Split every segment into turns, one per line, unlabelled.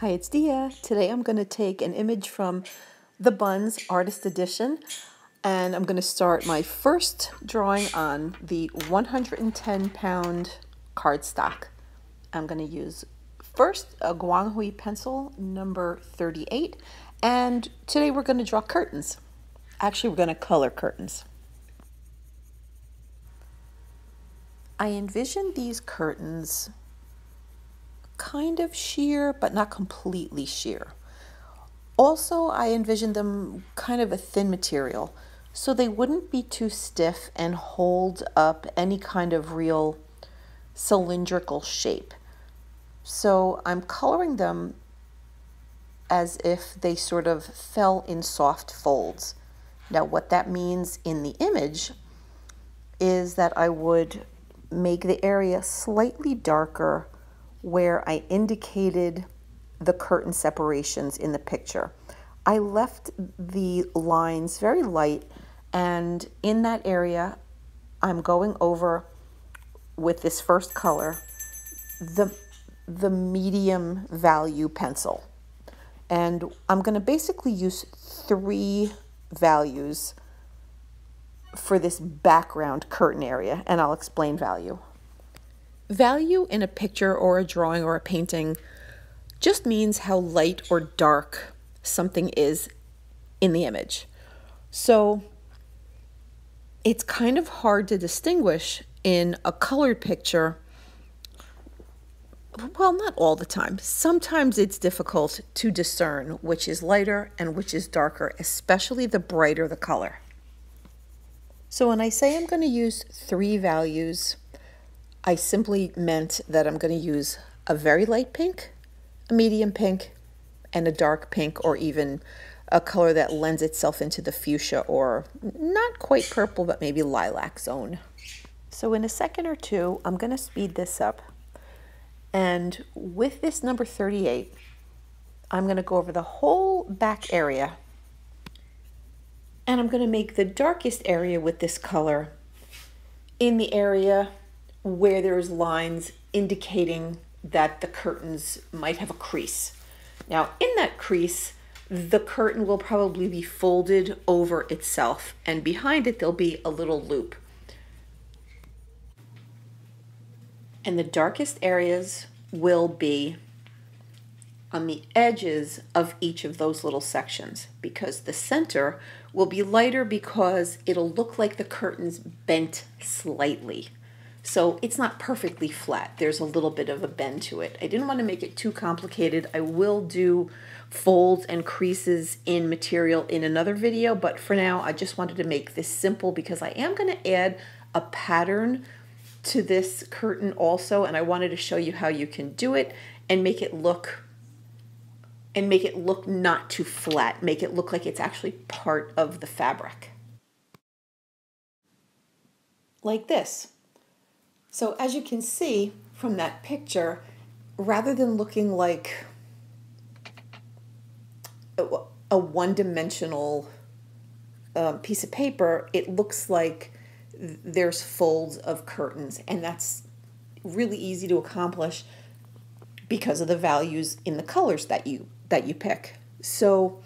Hi, it's Dia. Today I'm going to take an image from the BUNS Artist Edition, and I'm going to start my first drawing on the 110-pound cardstock. I'm going to use first a Guanghui pencil number 38, and today we're going to draw curtains. Actually, we're going to color curtains. I envisioned these curtains kind of sheer, but not completely sheer. Also, I envisioned them kind of a thin material, so they wouldn't be too stiff and hold up any kind of real cylindrical shape. So I'm coloring them as if they sort of fell in soft folds. Now, what that means in the image is that I would make the area slightly darker where I indicated the curtain separations in the picture. I left the lines very light, and in that area I'm going over with this first color the medium value pencil, and I'm going to basically use 3 values for this background curtain area, and I'll explain value. Value in a picture or a drawing or a painting just means how light or dark something is in the image. So it's kind of hard to distinguish in a colored picture. Well, not all the time. Sometimes it's difficult to discern which is lighter and which is darker, especially the brighter the color. So when I say I'm going to use 3 values, I simply meant that I'm going to use a very light pink, a medium pink, and a dark pink, or even a color that lends itself into the fuchsia or not quite purple, but maybe lilac zone. So in a second or two, I'm going to speed this up. And with this number 38, I'm going to go over the whole back area. And I'm going to make the darkest area with this color in the area where there's lines indicating that the curtains might have a crease. Now, in that crease, the curtain will probably be folded over itself, and behind it there'll be a little loop. And the darkest areas will be on the edges of each of those little sections, because the center will be lighter because it'll look like the curtain's bent slightly. So it's not perfectly flat. There's a little bit of a bend to it. I didn't want to make it too complicated. I will do folds and creases in material in another video, but for now I just wanted to make this simple because I am going to add a pattern to this curtain also, and I wanted to show you how you can do it and make it look not too flat, make it look like it's actually part of the fabric. Like this. So as you can see from that picture, rather than looking like a one-dimensional piece of paper, it looks like there's folds of curtains, and that's really easy to accomplish because of the values in the colors that you pick. So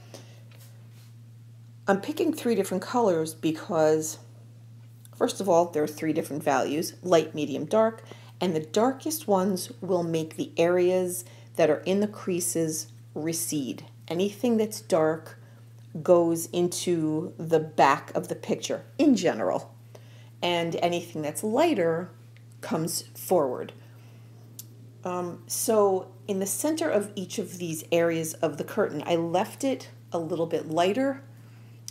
I'm picking 3 different colors because, first of all, there are 3 different values: light, medium, dark, and the darkest ones will make the areas that are in the creases recede. Anything that's dark goes into the back of the picture in general, and anything that's lighter comes forward. So in the center of each of these areas of the curtain, I left it a little bit lighter.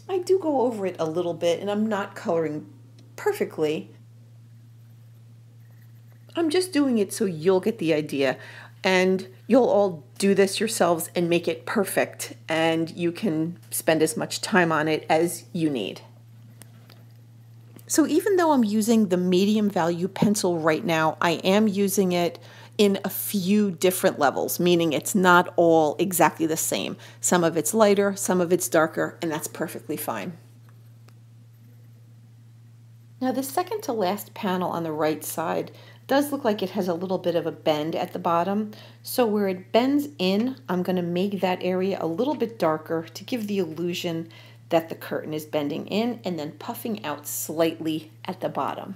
I do go over it a little bit, and I'm not coloring perfectly. I'm just doing it so you'll get the idea, and you'll all do this yourselves and make it perfect, and you can spend as much time on it as you need. So even though I'm using the medium value pencil right now, I am using it in a few different levels, meaning it's not all exactly the same. Some of it's lighter, some of it's darker, and that's perfectly fine. Now the second to last panel on the right side does look like it has a little bit of a bend at the bottom. So where it bends in, I'm going to make that area a little bit darker to give the illusion that the curtain is bending in and then puffing out slightly at the bottom.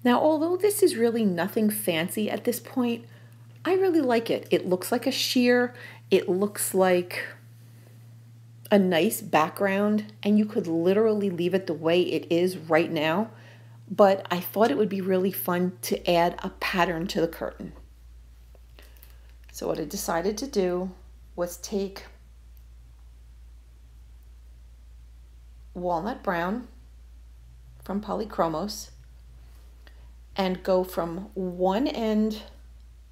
Now, although this is really nothing fancy at this point, I really like it. It looks like a sheer, it looks like a nice background, and you could literally leave it the way it is right now, but I thought it would be really fun to add a pattern to the curtain. So what I decided to do was take walnut brown from Polychromos and go from one end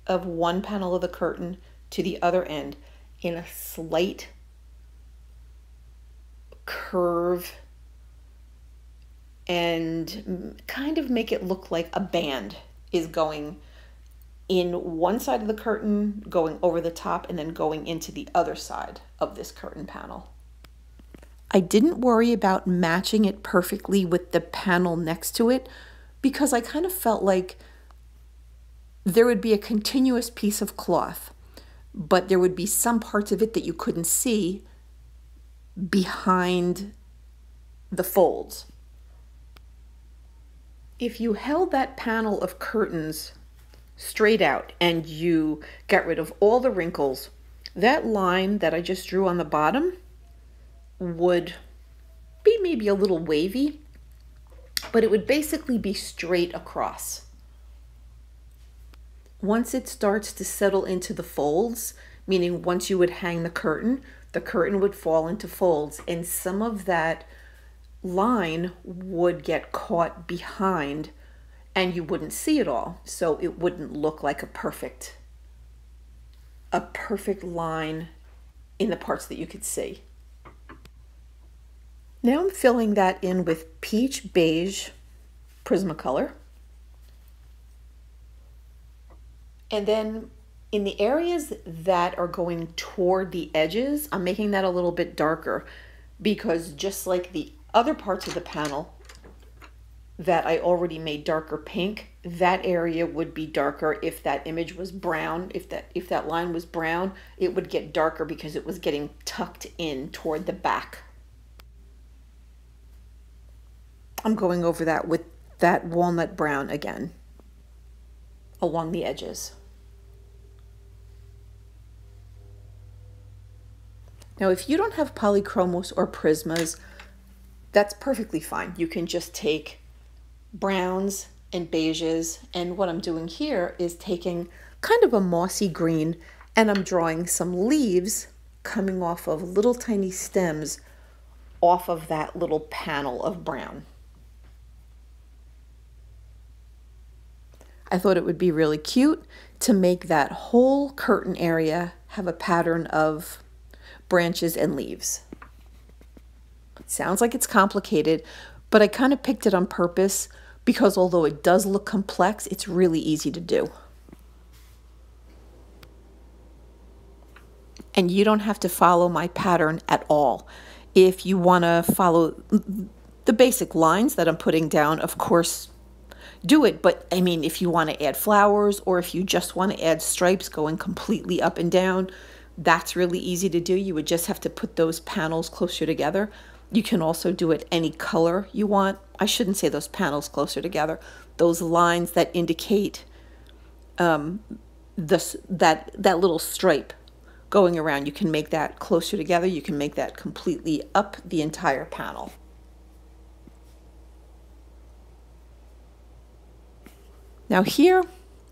of one panel of the curtain to the other end in a slight curve and kind of make it look like a band is going in one side of the curtain, going over the top, and then going into the other side of this curtain panel. I didn't worry about matching it perfectly with the panel next to it because I kind of felt like there would be a continuous piece of cloth, but there would be some parts of it that you couldn't see behind the folds. If you held that panel of curtains straight out and you got rid of all the wrinkles, that line that I just drew on the bottom would be maybe a little wavy, but it would basically be straight across. Once it starts to settle into the folds, meaning once you would hang the curtain would fall into folds, and some of that line would get caught behind and you wouldn't see it all. So it wouldn't look like a perfect line in the parts that you could see. Now I'm filling that in with peach beige Prismacolor. And then in the areas that are going toward the edges, I'm making that a little bit darker because just like the other parts of the panel that I already made darker pink, that area would be darker if that image was brown. If that line was brown, it would get darker because it was getting tucked in toward the back. I'm going over that with that walnut brown again along the edges. Now, if you don't have Polychromos or Prismas, that's perfectly fine. You can just take browns and beiges, and what I'm doing here is taking kind of a mossy green, and I'm drawing some leaves coming off of little tiny stems off of that little panel of brown. I thought it would be really cute to make that whole curtain area have a pattern of branches and leaves. It sounds like it's complicated, but I kind of picked it on purpose because although it does look complex, it's really easy to do. And you don't have to follow my pattern at all. If you want to follow the basic lines that I'm putting down, of course, do it. But I mean, if you want to add flowers or if you just want to add stripes going completely up and down, that's really easy to do. You would just have to put those panels closer together. You can also do it any color you want. I shouldn't say those panels closer together. Those lines that indicate that little stripe going around, you can make that closer together. You can make that completely up the entire panel. Now here,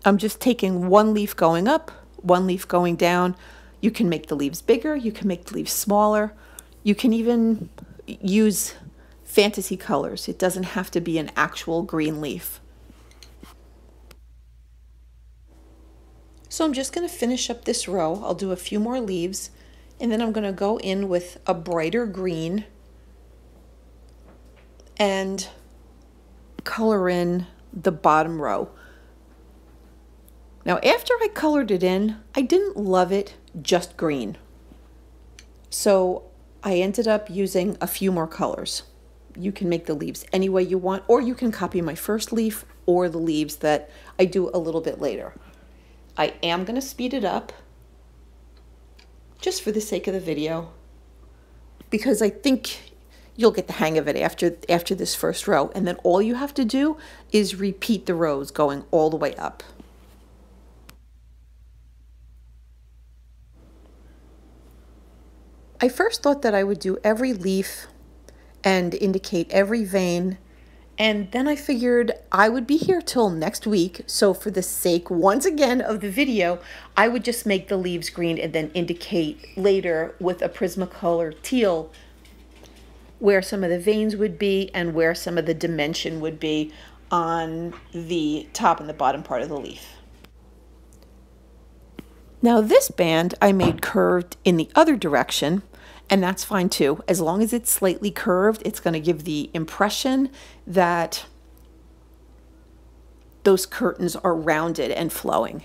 I'm just taking one leaf going up, one leaf going down. You can make the leaves bigger, you can make the leaves smaller. You can even use fantasy colors. It doesn't have to be an actual green leaf. So I'm just going to finish up this row. I'll do a few more leaves, and then I'm going to go in with a brighter green and color in the bottom row. Now, after I colored it in, I didn't love it just green. So I ended up using a few more colors. you can make the leaves any way you want, or you can copy my first leaf or the leaves that I do a little bit later. I am going to speed it up just for the sake of the video, because I think you'll get the hang of it after this first row, and then all you have to do is repeat the rows going all the way up. I first thought that I would do every leaf and indicate every vein, and then I figured I would be here till next week, so for the sake, once again, of the video, I would just make the leaves green and then indicate later with a Prismacolor teal where some of the veins would be and where some of the dimension would be on the top and the bottom part of the leaf. Now this band I made curved in the other direction, and that's fine too. As long as it's slightly curved, it's going to give the impression that those curtains are rounded and flowing.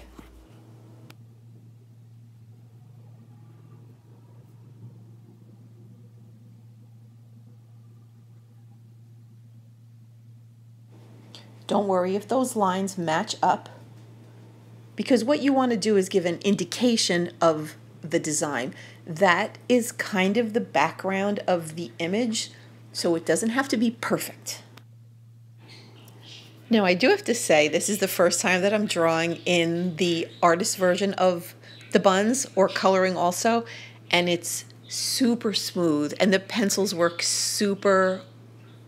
Don't worry if those lines match up, because what you want to do is give an indication of the design. That is kind of the background of the image, so it doesn't have to be perfect. Now I do have to say, this is the first time that I'm drawing in the artist version of the buns, or coloring also, and it's super smooth, and the pencils work super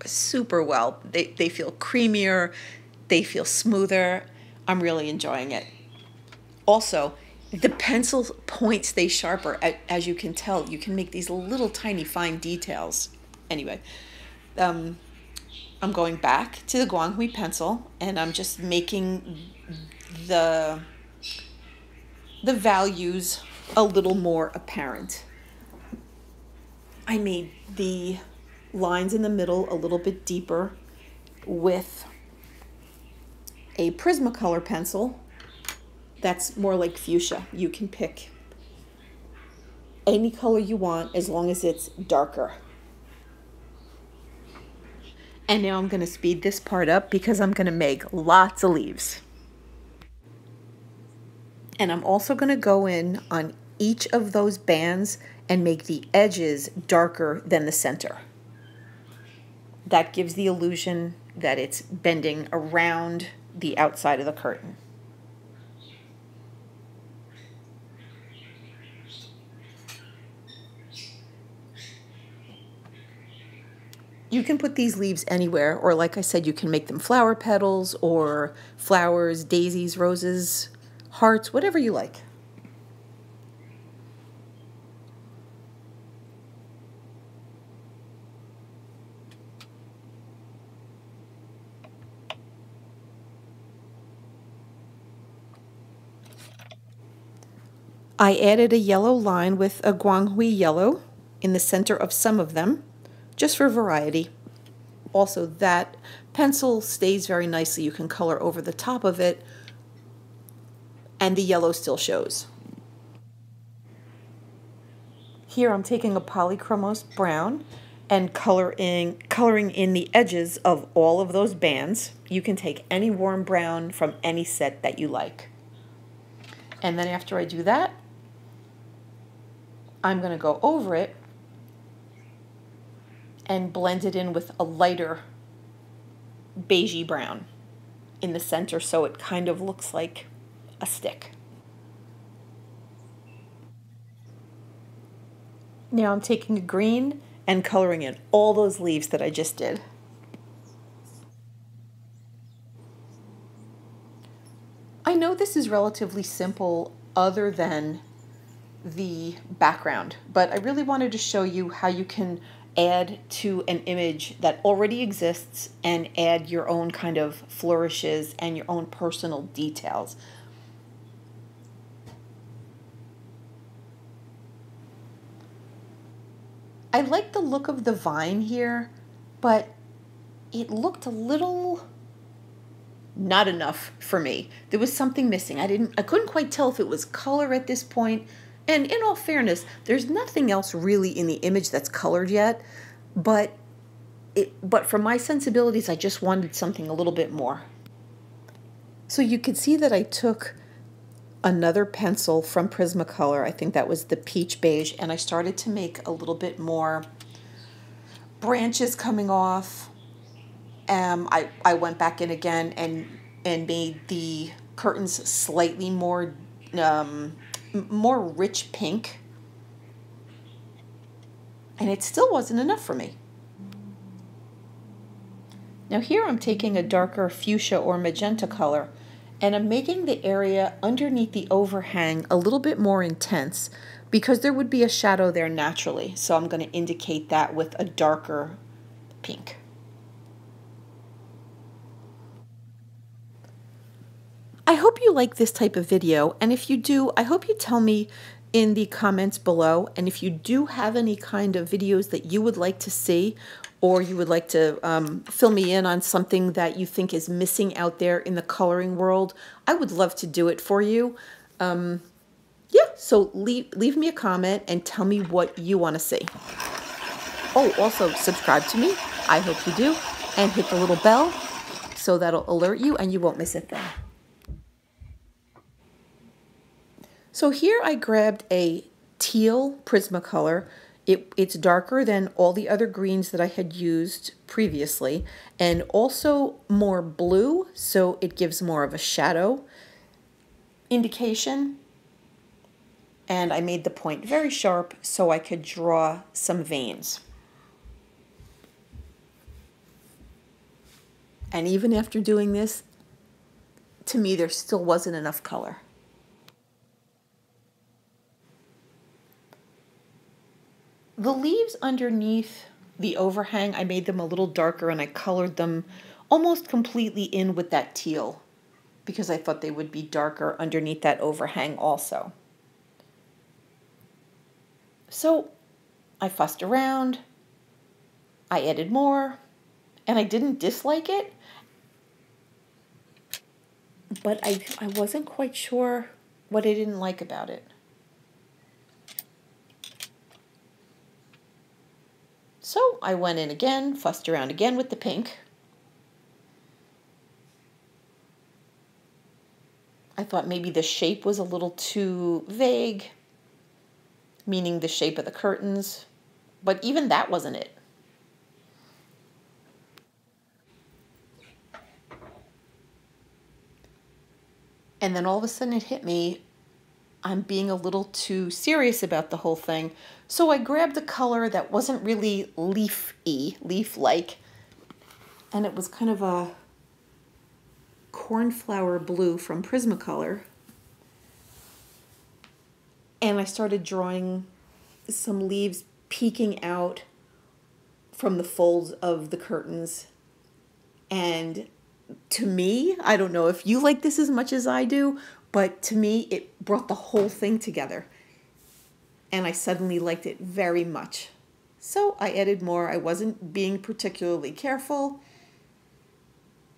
well. They feel creamier, they feel smoother. I'm really enjoying it. Also, the pencil point stays sharper. As you can tell, you can make these little tiny fine details. Anyway, I'm going back to the Guanghui pencil, and I'm just making the values a little more apparent. I made the lines in the middle a little bit deeper with a Prismacolor pencil that's more like fuchsia. You can pick any color you want as long as it's darker. And now I'm going to speed this part up because I'm going to make lots of leaves. And I'm also going to go in on each of those bands and make the edges darker than the center. That gives the illusion that it's bending around the outside of the curtain. You can put these leaves anywhere, or like I said, you can make them flower petals or flowers, daisies, roses, hearts, whatever you like. I added a yellow line with a Guanghui yellow in the center of some of them, just for variety. Also, that pencil stays very nicely. You can color over the top of it, and the yellow still shows. Here I'm taking a polychromos brown and coloring in the edges of all of those bands. You can take any warm brown from any set that you like. And then after I do that, I'm going to go over it and blend it in with a lighter beigey brown in the center, so it kind of looks like a stick. Now I'm taking a green and coloring in all those leaves that I just did. I know this is relatively simple other than the background, but I really wanted to show you how you can add to an image that already exists and add your own kind of flourishes and your own personal details. I like the look of the vine here, but it looked a little not enough for me. There was something missing. I couldn't quite tell if it was color at this point. And in all fairness, there's nothing else really in the image that's colored yet, but but for my sensibilities, I just wanted something a little bit more. So you could see that I took another pencil from Prismacolor, I think that was the peach beige, and I started to make a little bit more branches coming off. I went back in again and made the curtains slightly more rich pink, and it still wasn't enough for me. Now here I'm taking a darker fuchsia or magenta color, and I'm making the area underneath the overhang a little bit more intense because there would be a shadow there naturally. So I'm going to indicate that with a darker pink. I hope you like this type of video, and if you do, I hope you tell me in the comments below, and if you do have any kind of videos that you would like to see, or you would like to fill me in on something that you think is missing out there in the coloring world, I would love to do it for you. Yeah, so leave me a comment and tell me what you want to see. Oh, also subscribe to me, I hope you do, and hit the little bell so that'll alert you and you won't miss a thing. So here I grabbed a teal Prismacolor. It's darker than all the other greens that I had used previously, and also more blue, so it gives more of a shadow indication. And I made the point very sharp so I could draw some veins. And even after doing this, to me there still wasn't enough color. The leaves underneath the overhang, I made them a little darker and I colored them almost completely in with that teal because I thought they would be darker underneath that overhang also. So I fussed around, I added more, and I didn't dislike it, but I wasn't quite sure what I didn't like about it. So I went in again, fussed around again with the pink. I thought maybe the shape was a little too vague, meaning the shape of the curtains, but even that wasn't it. And then all of a sudden it hit me, I'm being a little too serious about the whole thing. So I grabbed a color that wasn't really leaf-y, leaf-like, and it was kind of a cornflower blue from Prismacolor. And I started drawing some leaves peeking out from the folds of the curtains. And to me, I don't know if you like this as much as I do, but to me, it brought the whole thing together. And I suddenly liked it very much. So I added more. I wasn't being particularly careful.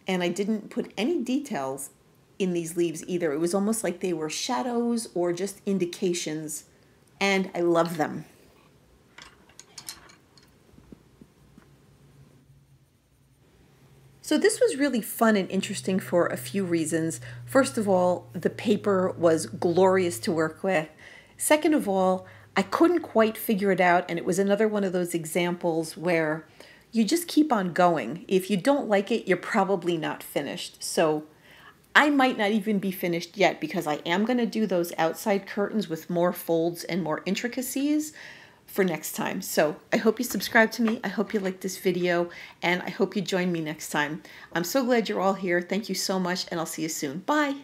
And I didn't put any details in these leaves either. It was almost like they were shadows or just indications. And I love them. So this was really fun and interesting for a few reasons. First of all, the paper was glorious to work with. Second of all, I couldn't quite figure it out, and it was another one of those examples where you just keep on going. If you don't like it, you're probably not finished. So I might not even be finished yet because I am going to do those outside curtains with more folds and more intricacies for next time. So I hope you subscribe to me. I hope you like this video, and I hope you join me next time. I'm so glad you're all here. Thank you so much, and I'll see you soon. Bye.